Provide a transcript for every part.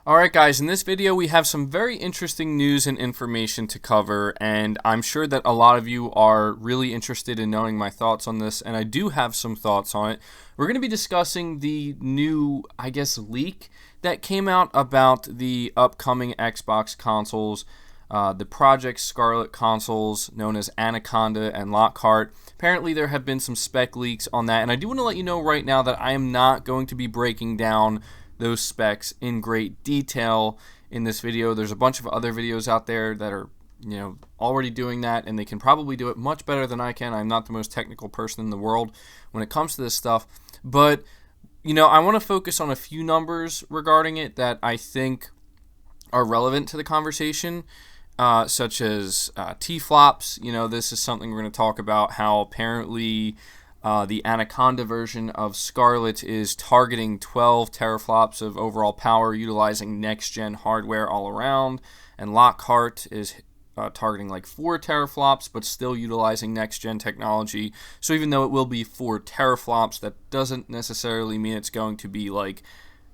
Alright guys, in this video we have some very interesting news and information to cover, and I'm sure that a lot of you are really interested in knowing my thoughts on this, and I do have some thoughts on it. We're going to be discussing the new, leak that came out about the upcoming Xbox consoles, the Project Scarlett consoles known as Anaconda and Lockhart. Apparently there have been some spec leaks on that, and I do want to let you know right now that I am not going to be breaking down those specs in great detail in this video. There's a bunch of other videos out there that are, already doing that, and they can probably do it much better than I can. I'm not the most technical person in the world when it comes to this stuff, but I want to focus on a few numbers regarding it that I think are relevant to the conversation, such as Tflops. This is something we're going to talk about, how apparently the Anaconda version of Scarlett is targeting 12 teraflops of overall power, utilizing next-gen hardware all around, and Lockhart is targeting like 4 teraflops, but still utilizing next-gen technology. So even though it will be 4 teraflops, that doesn't necessarily mean it's going to be like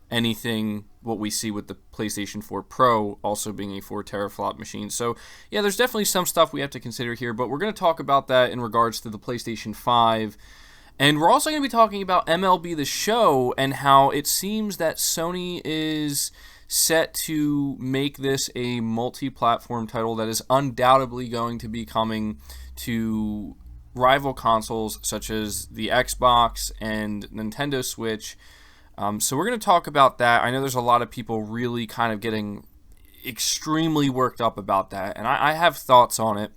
anything what we see with the PlayStation 4 Pro also being a 4 teraflop machine. So yeah, there's definitely some stuff we have to consider here, but we're going to talk about that in regards to the PlayStation 5. And we're also going to be talking about MLB The Show and how it seems that Sony is set to make this a multi-platform title that is undoubtedly going to be coming to rival consoles such as the Xbox and Nintendo Switch. So we're going to talk about that. I know there's a lot of people really kind of getting extremely worked up about that, and I have thoughts on it.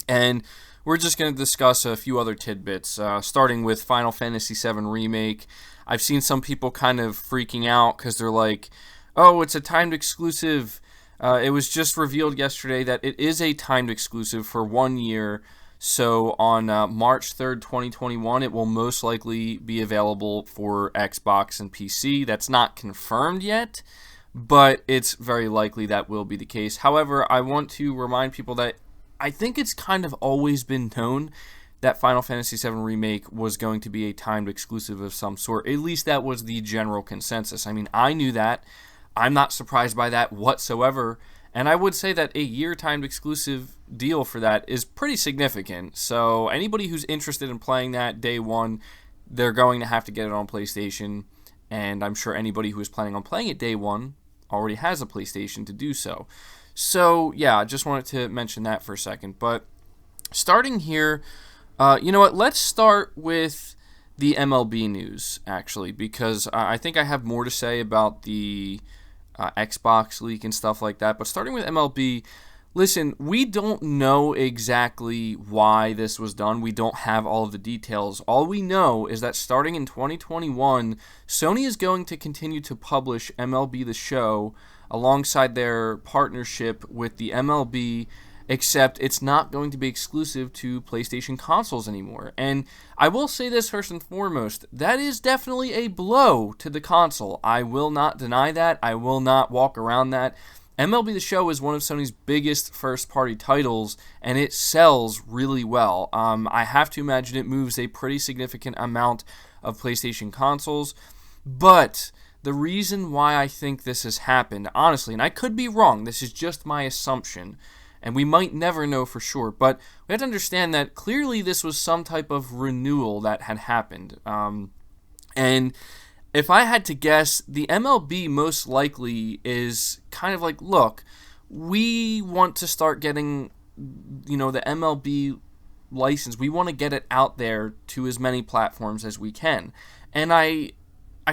And we're just going to discuss a few other tidbits, starting with Final Fantasy VII Remake. I've seen some people kind of freaking out because they're like, oh, it's a timed exclusive. It was just revealed yesterday that it is a timed exclusive for 1 year. So on March 3rd, 2021, it will most likely be available for Xbox and PC. That's not confirmed yet, but it's very likely that will be the case. However, I want to remind people that I think it's kind of always been known that Final Fantasy VII Remake was going to be a timed exclusive of some sort. At least that was the general consensus. I mean, I knew that. I'm not surprised by that whatsoever. And I would say that a year timed exclusive deal for that is pretty significant. So anybody who's interested in playing that day one, they're going to have to get it on PlayStation. And I'm sure anybody who is planning on playing it day one already has a PlayStation to do so. So yeah, I just wanted to mention that for a second. But starting here, you know what? Let's start with the MLB news, actually, because I think I have more to say about the Xbox leak and stuff like that. But starting with MLB, listen, we don't know exactly why this was done. We don't have all of the details. All we know is that starting in 2021, Sony is going to continue to publish MLB The Show alongside their partnership with the MLB, except it's not going to be exclusive to PlayStation consoles anymore. And I will say this first and foremost, that is definitely a blow to the console. I will not deny that. I will not walk around that. MLB The Show is one of Sony's biggest first-party titles, and it sells really well. I have to imagine it moves a pretty significant amount of PlayStation consoles, but the reason why I think this has happened, honestly, and I could be wrong, this is just my assumption, and we might never know for sure, but we have to understand that clearly this was some type of renewal that had happened. And if I had to guess, the MLB most likely is kind of like, look, we want to start getting, the MLB license. We want to get it out there to as many platforms as we can. And I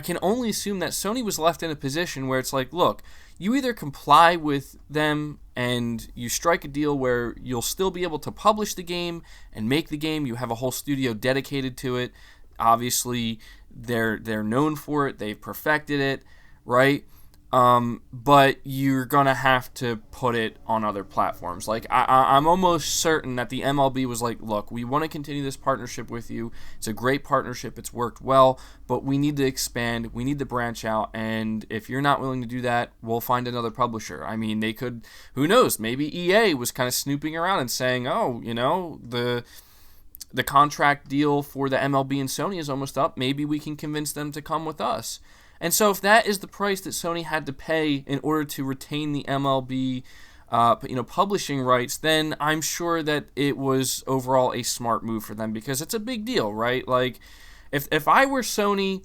can only assume that Sony was left in a position where it's like, look, you either comply with them and you strike a deal where you'll still be able to publish the game and make the game. You have a whole studio dedicated to it. Obviously, they're known for it. They've perfected it, right? But you're going to have to put it on other platforms. Like, I'm almost certain that the MLB was like, look, we want to continue this partnership with you. It's a great partnership. It's worked well, but we need to expand. We need to branch out. And if you're not willing to do that, we'll find another publisher. I mean, they could, who knows, maybe EA was kind of snooping around and saying, oh, the contract deal for the MLB and Sony is almost up. Maybe we can convince them to come with us. And so if that is the price that Sony had to pay in order to retain the MLB publishing rights, then I'm sure that it was overall a smart move for them, because it's a big deal, right? Like, if I were Sony,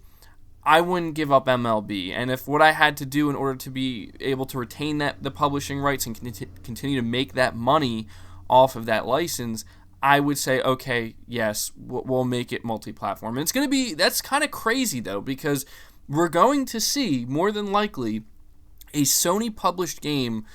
I wouldn't give up MLB. And if what I had to do in order to be able to retain the publishing rights and continue to make that money off of that license, I would say, okay, yes, we'll make it multi-platform. And that's kind of crazy, though, because we're going to see, more than likely, a Sony-published game,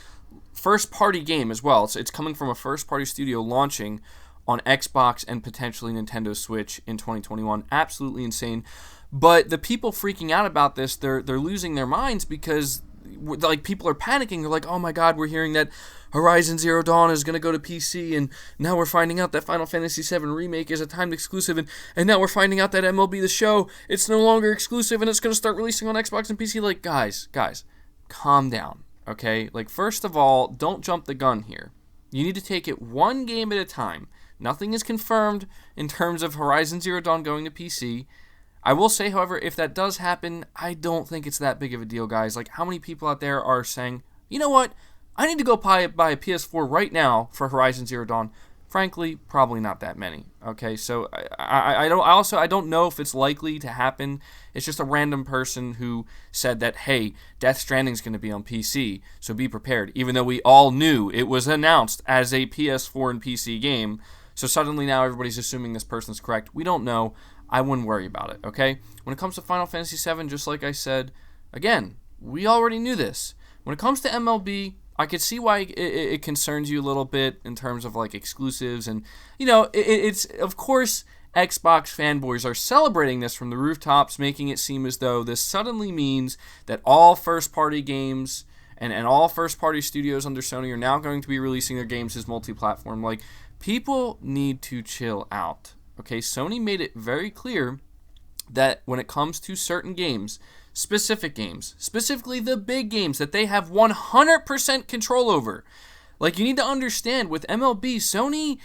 first-party game as well. It's coming from a first-party studio launching on Xbox and potentially Nintendo Switch in 2021. Absolutely insane. But the people freaking out about this, they're losing their minds, because like people are panicking. They're like, oh my god, we're hearing that Horizon Zero Dawn is going to go to PC, and now we're finding out that Final Fantasy VII Remake is a timed exclusive, and now we're finding out that MLB The Show, it's no longer exclusive, and it's going to start releasing on Xbox and PC. Like, guys, calm down, okay? Like, first of all, don't jump the gun here. You need to take it one game at a time. Nothing is confirmed in terms of Horizon Zero Dawn going to PC. I will say, however, if that does happen, I don't think it's that big of a deal, guys. Like, how many people out there are saying, you know what, I need to go buy a PS4 right now for Horizon Zero Dawn? Frankly, probably not that many. Okay, so I don't know if it's likely to happen. It's just a random person who said that, hey, Death Stranding's going to be on PC, so be prepared. Even though we all knew it was announced as a PS4 and PC game, so suddenly now everybody's assuming this person's correct. We don't know. I wouldn't worry about it, okay? When it comes to Final Fantasy VII, just like I said, again, we already knew this. When it comes to MLB, I could see why it concerns you a little bit in terms of, like, exclusives. And, it's, of course, Xbox fanboys are celebrating this from the rooftops, making it seem as though this suddenly means that all first-party games and all first-party studios under Sony are now going to be releasing their games as multi-platform. Like, people need to chill out. Okay, Sony made it very clear that when it comes to certain games, specific games, specifically the big games that they have 100% control over, like, you need to understand, with MLB, Sony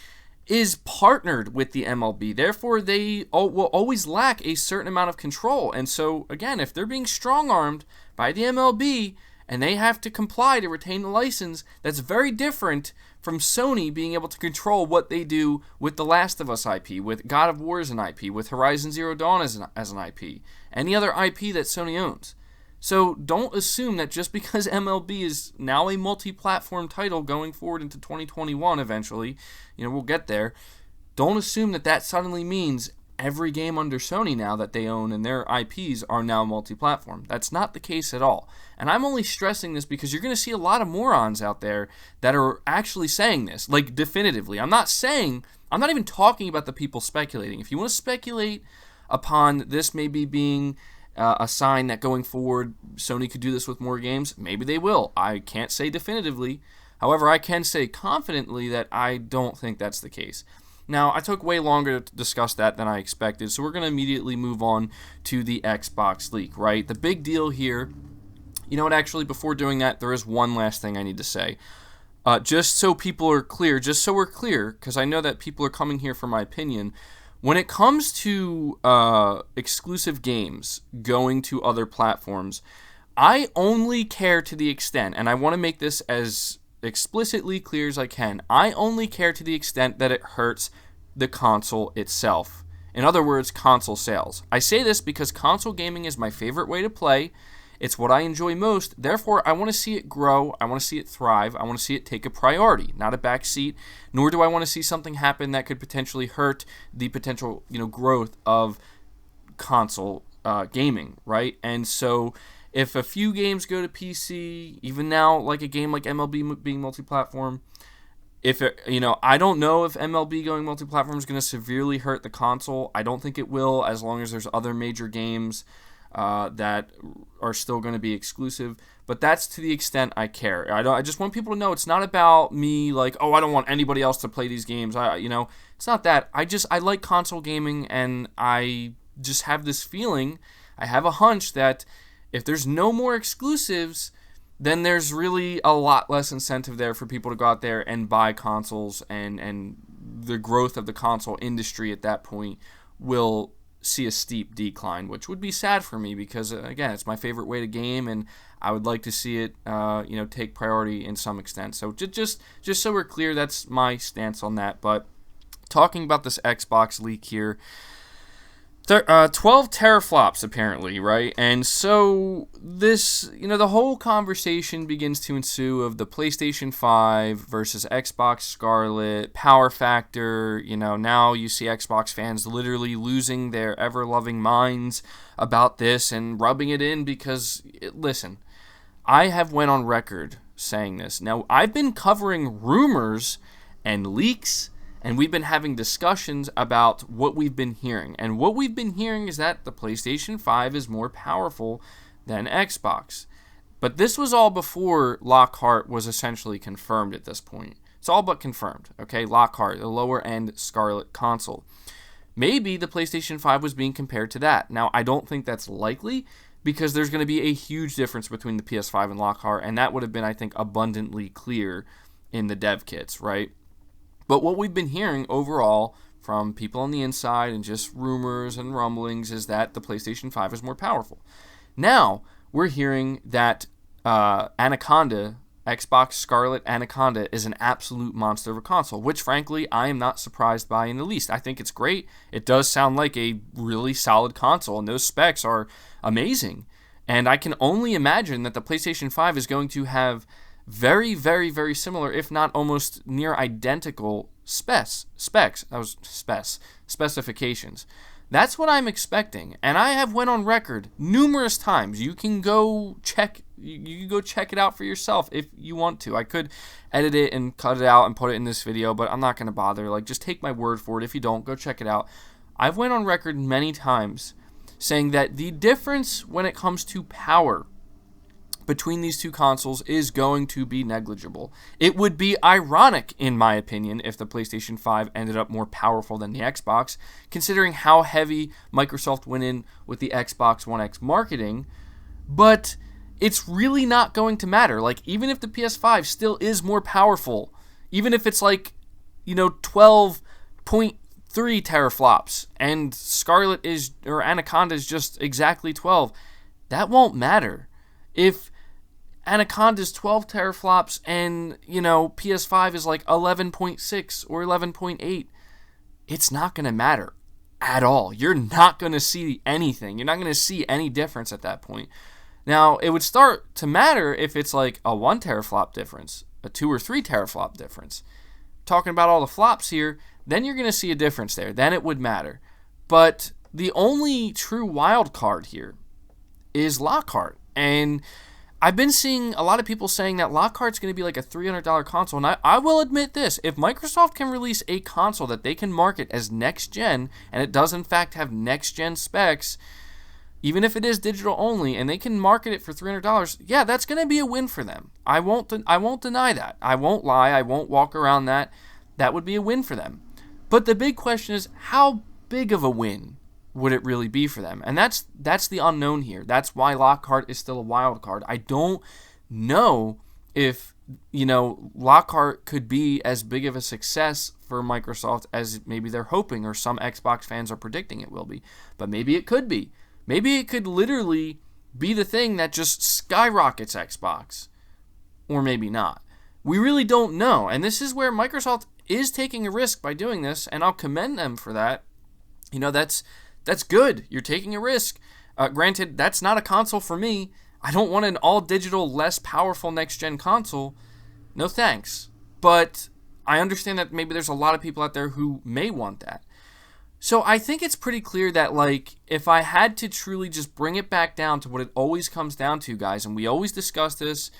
is partnered with the MLB. Therefore, they will always lack a certain amount of control. And so, again, if they're being strong-armed by the MLB and they have to comply to retain the license, that's very different from Sony being able to control what they do with The Last of Us IP, with God of War as an IP, with Horizon Zero Dawn as an IP, any other IP that Sony owns. So don't assume that just because MLB is now a multi-platform title going forward into 2021 eventually, we'll get there, don't assume that suddenly means every game under Sony now that they own and their IPs are now multi-platform. That's not the case at all. And I'm only stressing this because you're going to see a lot of morons out there that are actually saying this, like, definitively. I'm not even talking about the people speculating. If you want to speculate upon this maybe being a sign that going forward Sony could do this with more games, maybe they will. I can't say definitively. However, I can say confidently that I don't think that's the case. Now, I took way longer to discuss that than I expected, so we're going to immediately move on to the Xbox leak, right? The big deal here, actually, before doing that, there is one last thing I need to say. Just so we're clear, because I know that people are coming here for my opinion, when it comes to exclusive games going to other platforms, I only care to the extent, and I want to make this as explicitly clear as I can, I only care to the extent that it hurts the console itself. In other words, console sales. I say this because console gaming is my favorite way to play. It's what I enjoy most. Therefore, I want to see it grow. I want to see it thrive. I want to see it take a priority, not a back seat. Nor do I want to see something happen that could potentially hurt the potential, growth of console gaming, right? And so, if a few games go to PC, even now, like a game like MLB being multi-platform, I don't know if MLB going multi-platform is going to severely hurt the console. I don't think it will, as long as there's other major games that are still going to be exclusive. But that's to the extent I care. I just want people to know it's not about me, like, oh, I don't want anybody else to play these games. It's not that. I like console gaming, and I just have this feeling, I have a hunch that if there's no more exclusives, then there's really a lot less incentive there for people to go out there and buy consoles, and the growth of the console industry at that point will see a steep decline, which would be sad for me because, again, it's my favorite way to game, and I would like to see it, take priority in some extent. So just so we're clear, that's my stance on that. But talking about this Xbox leak here, 12 teraflops apparently, right? And so this, the whole conversation begins to ensue of the PlayStation 5 versus Xbox Scarlett, power factor. Now you see Xbox fans literally losing their ever-loving minds about this and rubbing it in because, listen, I have went on record saying this. Now, I've been covering rumors and leaks, and we've been having discussions about what we've been hearing. And what we've been hearing is that the PlayStation 5 is more powerful than Xbox. But this was all before Lockhart was essentially confirmed at this point. It's all but confirmed, okay? Lockhart, the lower-end Scarlett console. Maybe the PlayStation 5 was being compared to that. Now, I don't think that's likely because there's going to be a huge difference between the PS5 and Lockhart, and that would have been, I think, abundantly clear in the dev kits, right? But what we've been hearing overall from people on the inside and just rumors and rumblings is that the PlayStation 5 is more powerful. Now, we're hearing that Anaconda, Xbox Scarlett Anaconda, is an absolute monster of a console, which, frankly, I am not surprised by in the least. I think it's great. It does sound like a really solid console, and those specs are amazing. And I can only imagine that the PlayStation 5 is going to have very, very, very similar, if not almost near identical specifications. That's what I'm expecting, and I have went on record numerous times. You can go check it out for yourself if you want to. I could edit it and cut it out and put it in this video, but I'm not going to bother. Just take my word for it. If you don't, go check it out. I've went on record many times saying that the difference when it comes to power between these two consoles is going to be negligible. It would be ironic, in my opinion, if the PlayStation 5 ended up more powerful than the Xbox, considering how heavy Microsoft went in with the Xbox One X marketing, but it's really not going to matter. Even if the PS5 still is more powerful, even if it's 12.3 teraflops and Scarlett or Anaconda is just exactly 12, that won't matter. If Anaconda's 12 teraflops and, PS5 is 11.6 or 11.8, it's not going to matter at all. You're not going to see anything. You're not going to see any difference at that point. Now, it would start to matter if it's a 1 teraflop difference, a 2 or 3 teraflop difference. Talking about all the flops here, then you're going to see a difference there. Then it would matter. But the only true wild card here is Lockhart. And I've been seeing a lot of people saying that Lockhart's going to be a $300 console, and I will admit this. If Microsoft can release a console that they can market as next-gen, and it does in fact have next-gen specs, even if it is digital only, and they can market it for $300, yeah, that's going to be a win for them. I won't deny that. I won't lie. I won't walk around that. That would be a win for them. But the big question is, how big of a win would it really be for them? And that's the unknown here. That's why Lockhart is still a wild card. I don't know if, Lockhart could be as big of a success for Microsoft as maybe they're hoping or some Xbox fans are predicting it will be. But maybe it could be. Maybe it could literally be the thing that just skyrockets Xbox. Or maybe not. We really don't know. And this is where Microsoft is taking a risk by doing this, and I'll commend them for that. That's good. You're taking a risk. Granted, that's not a console for me. I don't want an all-digital, less powerful next-gen console. No thanks. But I understand that maybe there's a lot of people out there who may want that. So I think it's pretty clear that, if I had to truly just bring it back down to what it always comes down to, guys, and we always discuss this,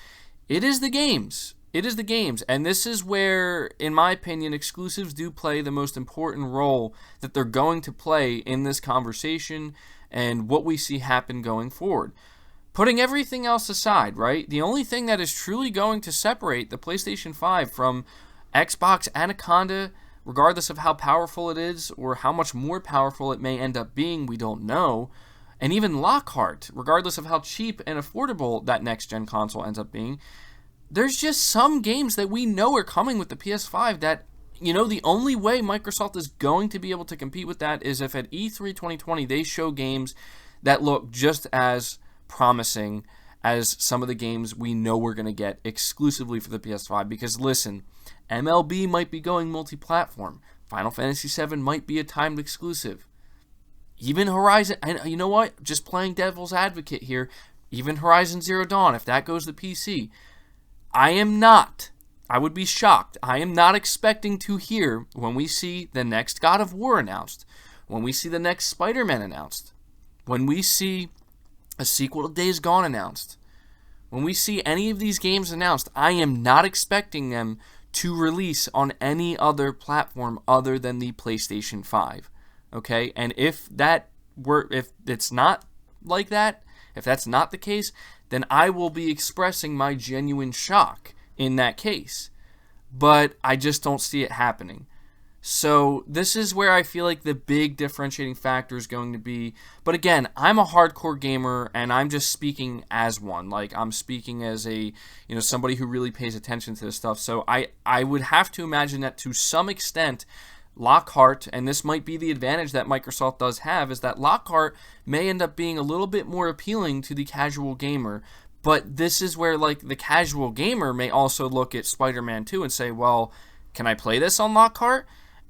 it is the games. It is the games, and this is where, in my opinion, exclusives do play the most important role that they're going to play in this conversation and what we see happen going forward. Putting everything else aside, right, the only thing that is truly going to separate the PlayStation 5 from Xbox Anaconda, regardless of how powerful it is or how much more powerful it may end up being, we don't know, and even Lockhart, regardless of how cheap and affordable that next-gen console ends up being, there's just some games that we know are coming with the PS5 that, you know, the only way Microsoft is going to be able to compete with that is if at E3 2020 they show games that look just as promising as some of the games we know we're going to get exclusively for the PS5. Because listen, MLB might be going multi-platform. Final Fantasy VII might be a timed exclusive. Even Horizon, and you know what? Just playing devil's advocate here, even Horizon Zero Dawn, if that goes to PC, I would be shocked. I am not expecting to hear when we see the next God of War announced, when we see the next Spider-Man announced, when we see a sequel to Days Gone announced, when we see any of these games announced, I am not expecting them to release on any other platform other than the PlayStation 5. Okay? And if it's not like that, if that's not the case, then I will be expressing my genuine shock in that case. But I just don't see it happening. So this is where I feel like the big differentiating factor is going to be. But again, I'm a hardcore gamer, and I'm just speaking as one. Like, I'm speaking as a, somebody who really pays attention to this stuff. So I would have to imagine that to some extent, Lockhart, and this might be the advantage that Microsoft does have, is that Lockhart may end up being a little bit more appealing to the casual gamer. But this is where, like, the casual gamer may also look at Spider-Man 2 and say, well, can I play this on Lockhart?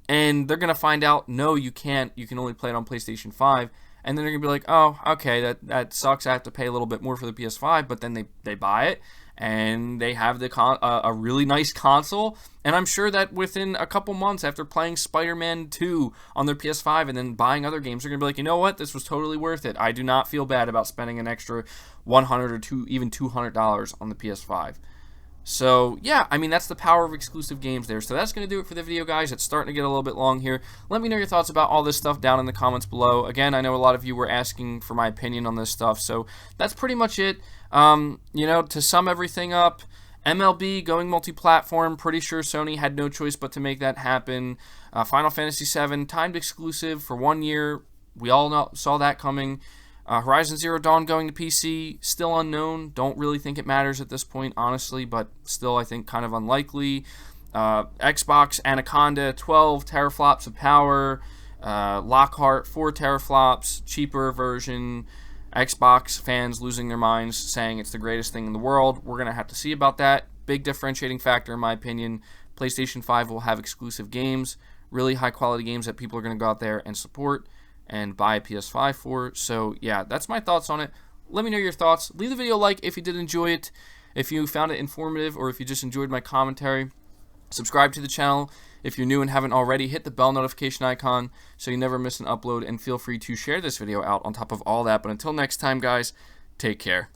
And they're going to find out, no, you can't. You can only play it on PlayStation 5. And then they're going to be like, oh, okay, that sucks. I have to pay a little bit more for the PS5. But then they buy it, and they have a really nice console. And I'm sure that within a couple months after playing Spider-Man 2 on their PS5 and then buying other games, they're going to be like, you know what? This was totally worth it. I do not feel bad about spending an extra $100 or even $200 on the PS5. So, yeah, I mean, that's the power of exclusive games there. So that's going to do it for the video, guys. It's starting to get a little bit long here. Let me know your thoughts about all this stuff down in the comments below. Again, I know a lot of you were asking for my opinion on this stuff, so that's pretty much it. To sum everything up, MLB going multi-platform, pretty sure Sony had no choice but to make that happen. Final Fantasy VII, timed exclusive for 1 year. We all saw that coming. Horizon Zero Dawn going to PC, still unknown. Don't really think it matters at this point, honestly, but still I think kind of unlikely. Xbox Anaconda, 12 teraflops of power. Lockhart, 4 teraflops, cheaper version. Xbox fans losing their minds, saying it's the greatest thing in the world. We're going to have to see about that. Big differentiating factor, in my opinion. PlayStation 5 will have exclusive games, really high-quality games that people are going to go out there and support and buy a PS5 for. So, yeah, that's my thoughts on it. Let me know your thoughts. Leave the video a like if you did enjoy it, if you found it informative, or if you just enjoyed my commentary. Subscribe to the channel. If you're new and haven't already, hit the bell notification icon so you never miss an upload, and feel free to share this video out on top of all that. But until next time, guys, take care.